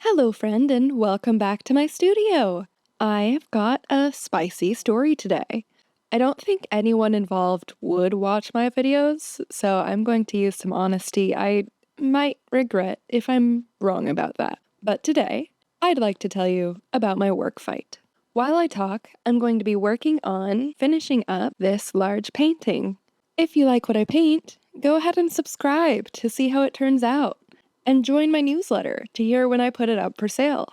Hello, friend, and welcome back to my studio. I've got a spicy story today. I don't think anyone involved would watch my videos, so I'm going to use some honesty I might regret if I'm wrong about that. But today, I'd like to tell you about my work fight. While I talk, I'm going to be working on finishing up this large painting. If you like what I paint, go ahead and subscribe to see how it turns out and join my newsletter to hear when I put it up for sale.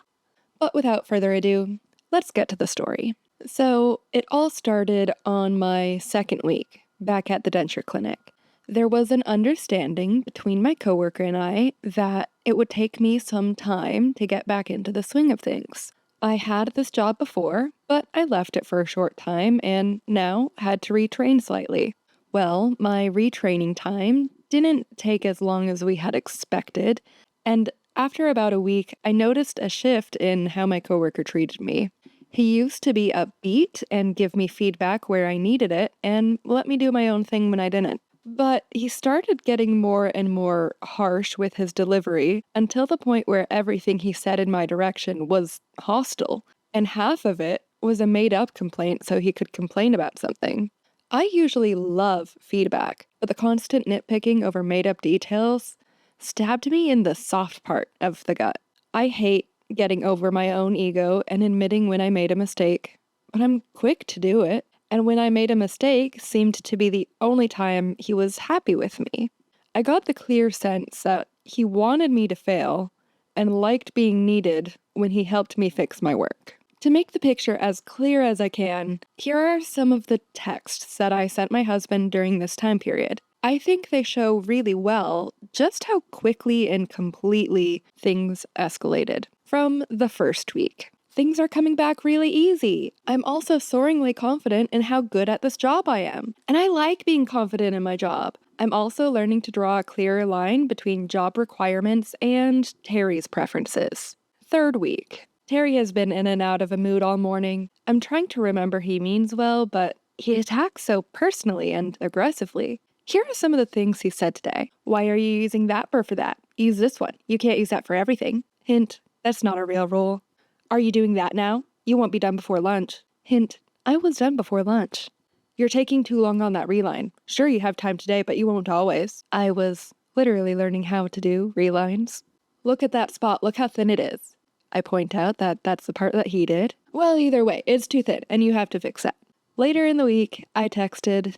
But without further ado, let's get to the story. So, it all started on my second week back at the denture clinic. There was an understanding between my coworker and I that it would take me some time to get back into the swing of things. I had this job before, but I left it for a short time and now had to retrain slightly. Well, my retraining time didn't take as long as we had expected, and after about a week, I noticed a shift in how my coworker treated me. He used to be upbeat and give me feedback where I needed it and let me do my own thing when I didn't. But he started getting more and more harsh with his delivery until the point where everything he said in my direction was hostile, and half of it was a made up complaint so he could complain about something. I usually love feedback, but the constant nitpicking over made up details stabbed me in the soft part of the gut. I hate getting over my own ego and admitting when I made a mistake, but I'm quick to do it. And when I made a mistake seemed to be the only time he was happy with me. I got the clear sense that he wanted me to fail and liked being needed when he helped me fix my work. To make the picture as clear as I can, here are some of the texts that I sent my husband during this time period. I think they show really well just how quickly and completely things escalated. From the first week, things are coming back really easy. I'm also soaringly confident in how good at this job I am. And I like being confident in my job. I'm also learning to draw a clearer line between job requirements and Terry's preferences. Third week, Terry has been in and out of a mood all morning. I'm trying to remember he means well, but he attacks so personally and aggressively. Here are some of the things he said today. Why are you using that burr for that? Use this one. You can't use that for everything. Hint, that's not a real rule. Are you doing that now? You won't be done before lunch. Hint, I was done before lunch. You're taking too long on that reline. Sure, you have time today, but you won't always. I was literally learning how to do relines. Look at that spot. Look how thin it is. I point out that that's the part that he did. Well, either way, it's too thin, and you have to fix that. Later in the week, I texted,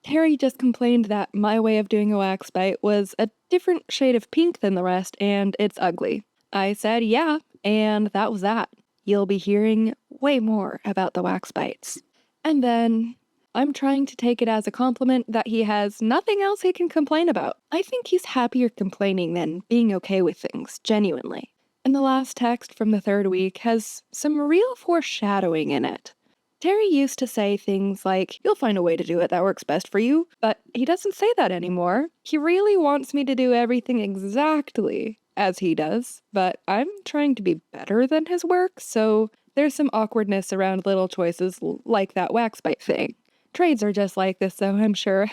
Terry just complained that my way of doing a wax bite was a different shade of pink than the rest, and it's ugly. I said, yeah, and that was that. You'll be hearing way more about the wax bites. And then I'm trying to take it as a compliment that he has nothing else he can complain about. I think he's happier complaining than being okay with things, genuinely. And the last text from the third week has some real foreshadowing in it. Terry used to say things like, you'll find a way to do it that works best for you, but he doesn't say that anymore. He really wants me to do everything exactly as he does, but I'm trying to be better than his work, so there's some awkwardness around little choices like that wax bite thing. Trades are just like this, though, I'm sure.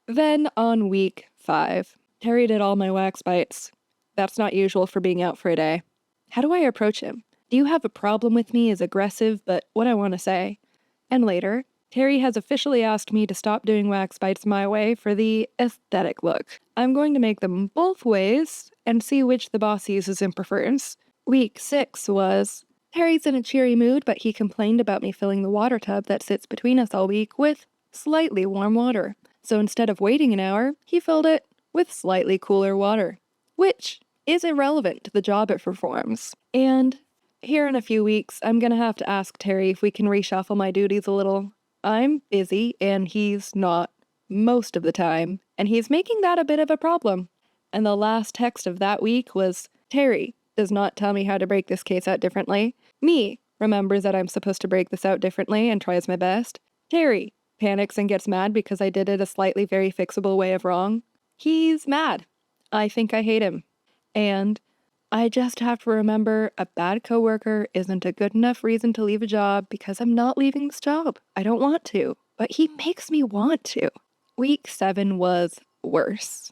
Then on week 5, Terry did all my wax bites. That's not usual for being out for a day. How do I approach him? Do you have a problem with me as aggressive, but what I want to say? And later, Terry has officially asked me to stop doing wax bites my way for the aesthetic look. I'm going to make them both ways and see which the boss uses and prefers. Week 6 was, Terry's in a cheery mood, but he complained about me filling the water tub that sits between us all week with slightly warm water. So instead of waiting an hour, he filled it with slightly cooler water, which is irrelevant to the job it performs. And here in a few weeks, I'm gonna have to ask Terry if we can reshuffle my duties a little. I'm busy, and he's not most of the time, and he's making that a bit of a problem. And the last text of that week was, Terry does not tell me how to break this case out differently. Me remembers that I'm supposed to break this out differently and tries my best. Terry panics and gets mad because I did it a slightly very fixable way of wrong. He's mad. I think I hate him. And I just have to remember a bad coworker isn't a good enough reason to leave a job because I'm not leaving this job. I don't want to, but he makes me want to. Week 7 was worse.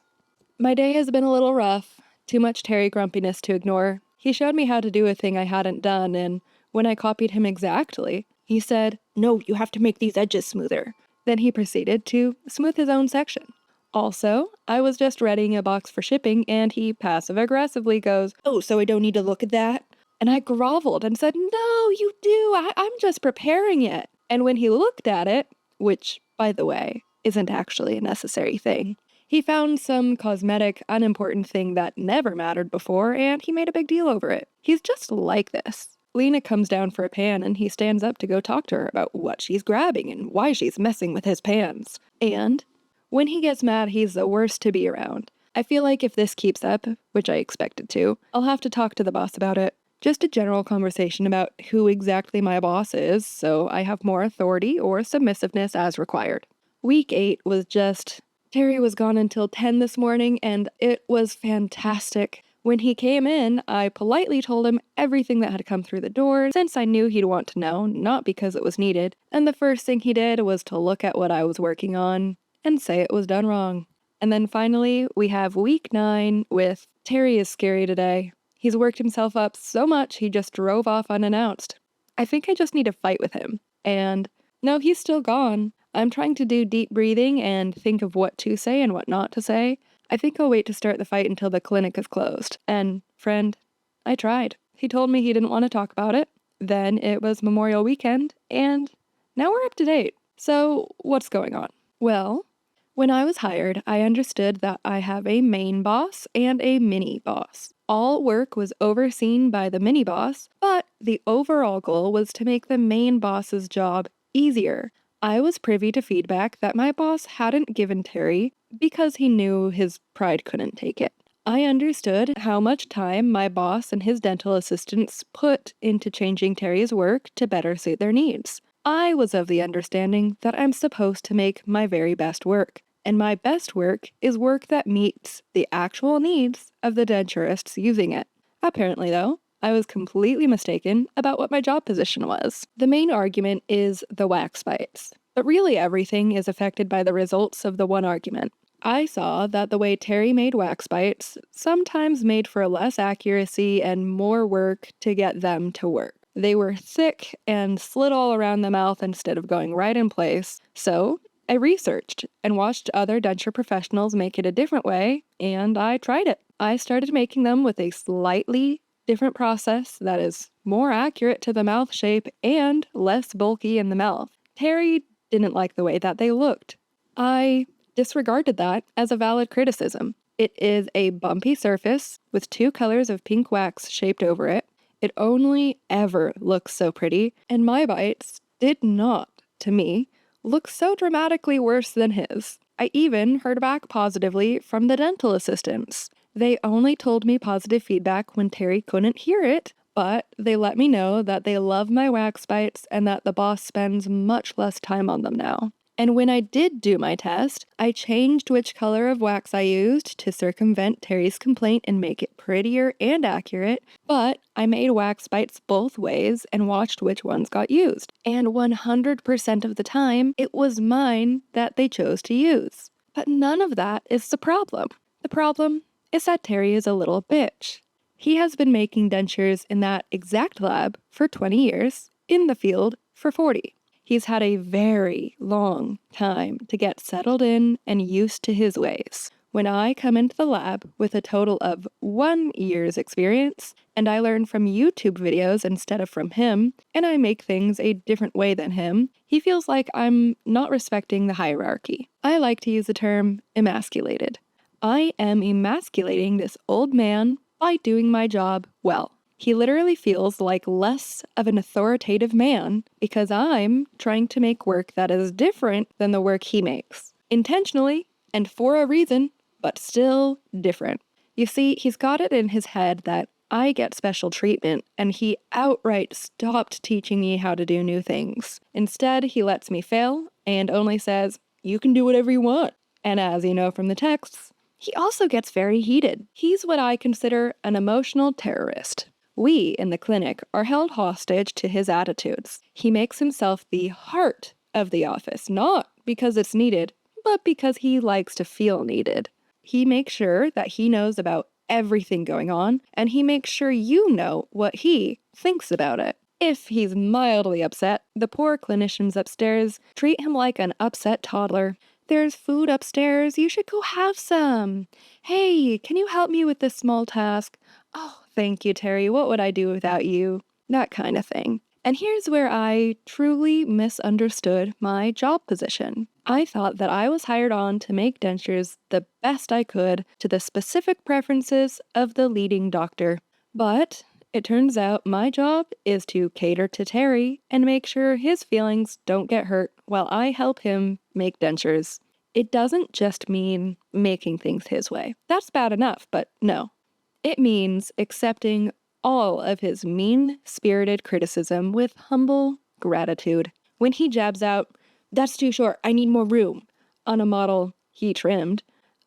My day has been a little rough, too much Terry grumpiness to ignore. He showed me how to do a thing I hadn't done, and when I copied him exactly, he said, "No, you have to make these edges smoother." Then he proceeded to smooth his own section. Also, I was just readying a box for shipping, and he passive-aggressively goes, "Oh, so I don't need to look at that?" And I groveled and said, "No, you do. I'm just preparing it." And when he looked at it, which, by the way, isn't actually a necessary thing, he found some cosmetic, unimportant thing that never mattered before, and he made a big deal over it. He's just like this. Lena comes down for a pan, and he stands up to go talk to her about what she's grabbing and why she's messing with his pans. And when he gets mad, he's the worst to be around. I feel like if this keeps up, which I expect it to, I'll have to talk to the boss about it. Just a general conversation about who exactly my boss is, so I have more authority or submissiveness as required. Week 8 was just... Terry was gone until 10 this morning, and it was fantastic. When he came in, I politely told him everything that had come through the door, since I knew he'd want to know, not because it was needed, and the first thing he did was to look at what I was working on and say it was done wrong. And then finally, we have week 9 with Terry is scary today. He's worked himself up so much he just drove off unannounced. I think I just need to fight with him. And no, he's still gone. I'm trying to do deep breathing and think of what to say and what not to say. I think I'll wait to start the fight until the clinic is closed. And, friend, I tried. He told me he didn't want to talk about it. Then it was Memorial Weekend, and now we're up to date. So, what's going on? Well, when I was hired, I understood that I have a main boss and a mini boss. All work was overseen by the mini boss, but the overall goal was to make the main boss's job easier. I was privy to feedback that my boss hadn't given Terry because he knew his pride couldn't take it. I understood how much time my boss and his dental assistants put into changing Terry's work to better suit their needs. I was of the understanding that I'm supposed to make my very best work, and my best work is work that meets the actual needs of the denturists using it. Apparently, though, I was completely mistaken about what my job position was. The main argument is the wax bites, but really everything is affected by the results of the one argument. I saw that the way Terry made wax bites sometimes made for less accuracy and more work to get them to work. They were thick and slid all around the mouth instead of going right in place, so I researched and watched other denture professionals make it a different way, and I tried it. I started making them with a slightly different process that is more accurate to the mouth shape and less bulky in the mouth. Terry didn't like the way that they looked. I disregarded that as a valid criticism. It is a bumpy surface with 2 colors of pink wax shaped over it. It only ever looks so pretty, and my bites did not, to me, look so dramatically worse than his. I even heard back positively from the dental assistants. They only told me positive feedback when Terry couldn't hear it, but they let me know that they love my wax bites and that the boss spends much less time on them now. And when I did do my test, I changed which color of wax I used to circumvent Terry's complaint and make it prettier and accurate, but I made wax bites both ways and watched which ones got used. And 100% of the time, it was mine that they chose to use. But none of that is the problem. The problem is that Terry is a little bitch. He has been making dentures in that exact lab for 20 years, in the field for 40. He's had a very long time to get settled in and used to his ways. When I come into the lab with a total of 1 year's experience, and I learn from YouTube videos instead of from him, and I make things a different way than him, he feels like I'm not respecting the hierarchy. I like to use the term emasculated. I am emasculating this old man by doing my job well. He literally feels like less of an authoritative man because I'm trying to make work that is different than the work he makes. Intentionally and for a reason, but still different. You see, he's got it in his head that I get special treatment, and he outright stopped teaching me how to do new things. Instead, he lets me fail and only says, "You can do whatever you want." And as you know from the texts, he also gets very heated. He's what I consider an emotional terrorist. We, in the clinic, are held hostage to his attitudes. He makes himself the heart of the office, not because it's needed, but because he likes to feel needed. He makes sure that he knows about everything going on, and he makes sure you know what he thinks about it. If he's mildly upset, the poor clinicians upstairs treat him like an upset toddler. There's food upstairs, you should go have some. Hey, can you help me with this small task? Oh, thank you, Terry, what would I do without you? That kind of thing. And here's where I truly misunderstood my job position. I thought that I was hired on to make dentures the best I could to the specific preferences of the leading doctor. But it turns out my job is to cater to Terry and make sure his feelings don't get hurt while I help him make dentures. It doesn't just mean making things his way. That's bad enough, but no. It means accepting all of his mean-spirited criticism with humble gratitude. When he jabs out, "That's too short, I need more room," on a model he trimmed,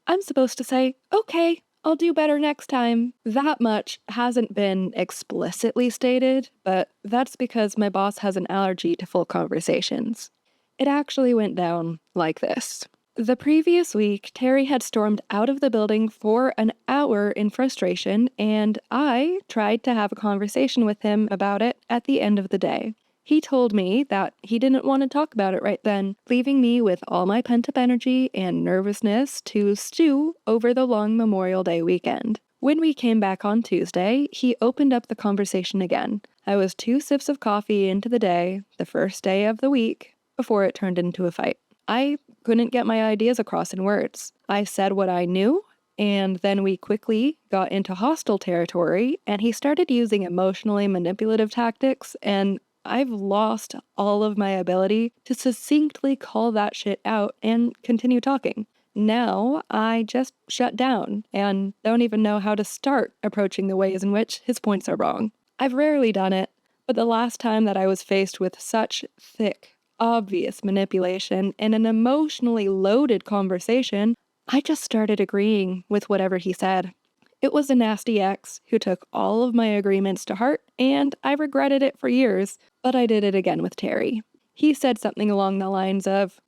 I'm supposed to say, "Okay, I'll do better next time." That much hasn't been explicitly stated, but that's because my boss has an allergy to full conversations. It actually went down like this. The previous week, Terry had stormed out of the building for an hour in frustration, and I tried to have a conversation with him about it at the end of the day. He told me that he didn't want to talk about it right then, leaving me with all my pent-up energy and nervousness to stew over the long Memorial Day weekend. When we came back on Tuesday, he opened up the conversation again. I was 2 sips of coffee into the day, the first day of the week, before it turned into a fight. I couldn't get my ideas across in words. I said what I knew, and then we quickly got into hostile territory, and he started using emotionally manipulative tactics, and I've lost all of my ability to succinctly call that shit out and continue talking. Now, I just shut down and don't even know how to start approaching the ways in which his points are wrong. I've rarely done it, but the last time that I was faced with such thick, obvious manipulation in an emotionally loaded conversation, I just started agreeing with whatever he said. It was a nasty ex who took all of my agreements to heart, and I regretted it for years, but I did it again with Terry. He said something along the lines of,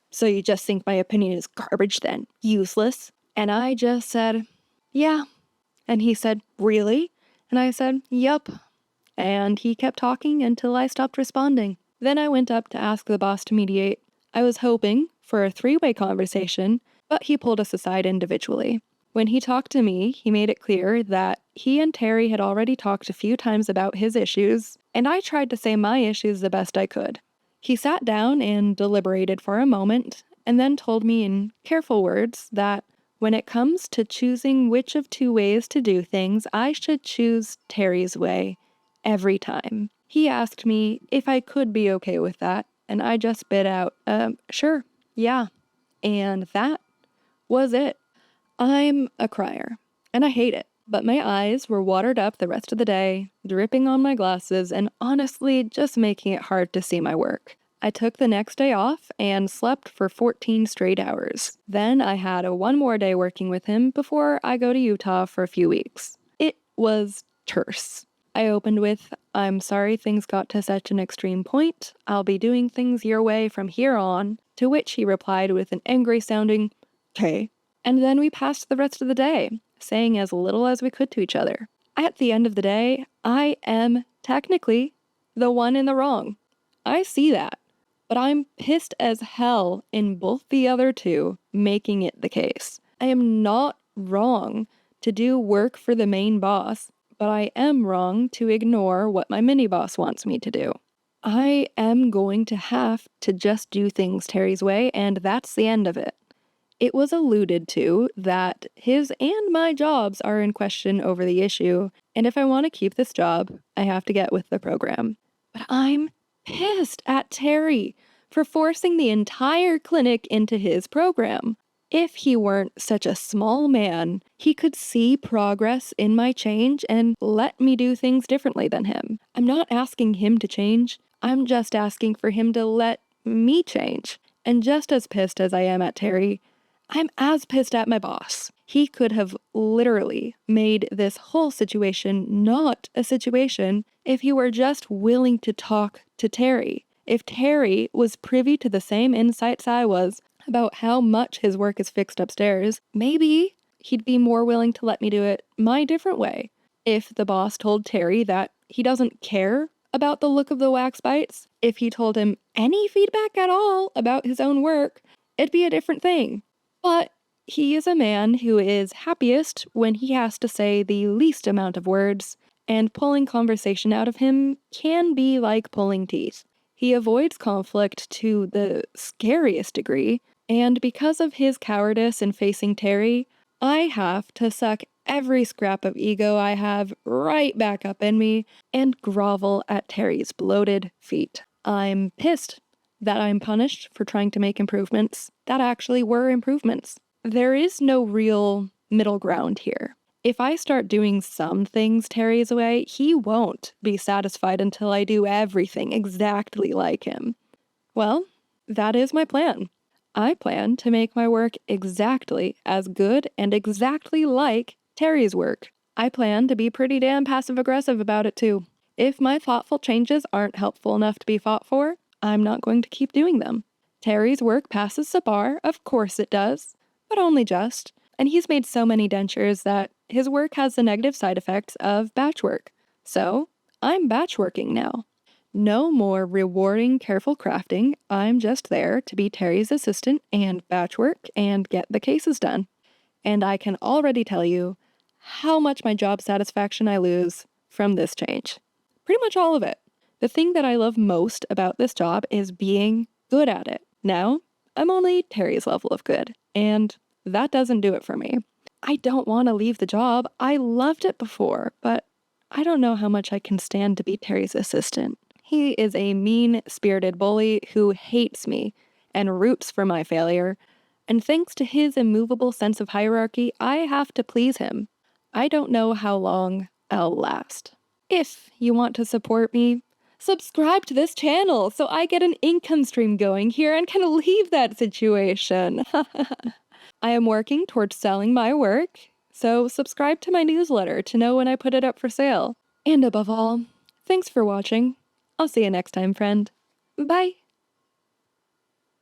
"So you just think my opinion is garbage then? Useless?" And I just said, "Yeah." And he said, "Really?" And I said, "Yup." And he kept talking until I stopped responding. Then I went up to ask the boss to mediate. I was hoping for a 3-way conversation, but he pulled us aside individually. When he talked to me, he made it clear that he and Terry had already talked a few times about his issues, and I tried to say my issues the best I could. He sat down and deliberated for a moment, and then told me in careful words that when it comes to choosing which of 2 ways to do things, I should choose Terry's way every time. He asked me if I could be okay with that, and I just spit out, "Sure, yeah." And that was it. I'm a crier, and I hate it, but my eyes were watered up the rest of the day, dripping on my glasses, and honestly just making it hard to see my work. I took the next day off and slept for 14 straight hours. Then I had one more day working with him before I go to Utah for a few weeks. It was terse. I opened with, "I'm sorry things got to such an extreme point. I'll be doing things your way from here on," to which he replied with an angry sounding, "'Kay." And then we passed the rest of the day, saying as little as we could to each other. At the end of the day, I am technically the one in the wrong. I see that, but I'm pissed as hell in both the other two, making it the case. I am not wrong to do work for the main boss, but I am wrong to ignore what my mini-boss wants me to do. I am going to have to just do things Terry's way, and that's the end of it. It was alluded to that his and my jobs are in question over the issue, and if I want to keep this job, I have to get with the program. But I'm pissed at Terry for forcing the entire clinic into his program. If he weren't such a small man, he could see progress in my change and let me do things differently than him. I'm not asking him to change, I'm just asking for him to let me change. And just as pissed as I am at Terry, I'm as pissed at my boss. He could have literally made this whole situation not a situation if he were just willing to talk to Terry. If Terry was privy to the same insights I was about how much his work is fixed upstairs, maybe he'd be more willing to let me do it my different way. If the boss told Terry that he doesn't care about the look of the wax bites, if he told him any feedback at all about his own work, it'd be a different thing. But he is a man who is happiest when he has to say the least amount of words, and pulling conversation out of him can be like pulling teeth. He avoids conflict to the scariest degree, and because of his cowardice in facing Terry, I have to suck every scrap of ego I have right back up in me and grovel at Terry's bloated feet. I'm pissed that I'm punished for trying to make improvements that actually were improvements. There is no real middle ground here. If I start doing some things Terry's way, he won't be satisfied until I do everything exactly like him. Well, that is my plan. I plan to make my work exactly as good and exactly like Terry's work. I plan to be pretty damn passive-aggressive about it too. If my thoughtful changes aren't helpful enough to be fought for, I'm not going to keep doing them. Terry's work passes the bar, of course it does, but only just. And he's made so many dentures that his work has the negative side effects of batch work. So, I'm batch working now. No more rewarding, careful crafting. I'm just there to be Terry's assistant and batch work and get the cases done. And I can already tell you how much my job satisfaction I lose from this change. Pretty much all of it. The thing that I love most about this job is being good at it. Now, I'm only Terry's level of good, and that doesn't do it for me. I don't want to leave the job. I loved it before, but I don't know how much I can stand to be Terry's assistant. He is a mean-spirited bully who hates me and roots for my failure, and thanks to his immovable sense of hierarchy, I have to please him. I don't know how long I'll last. If you want to support me, subscribe to this channel so I get an income stream going here and can leave that situation. I am working towards selling my work, so subscribe to my newsletter to know when I put it up for sale. And above all, thanks for watching. I'll see you next time, friend. Bye!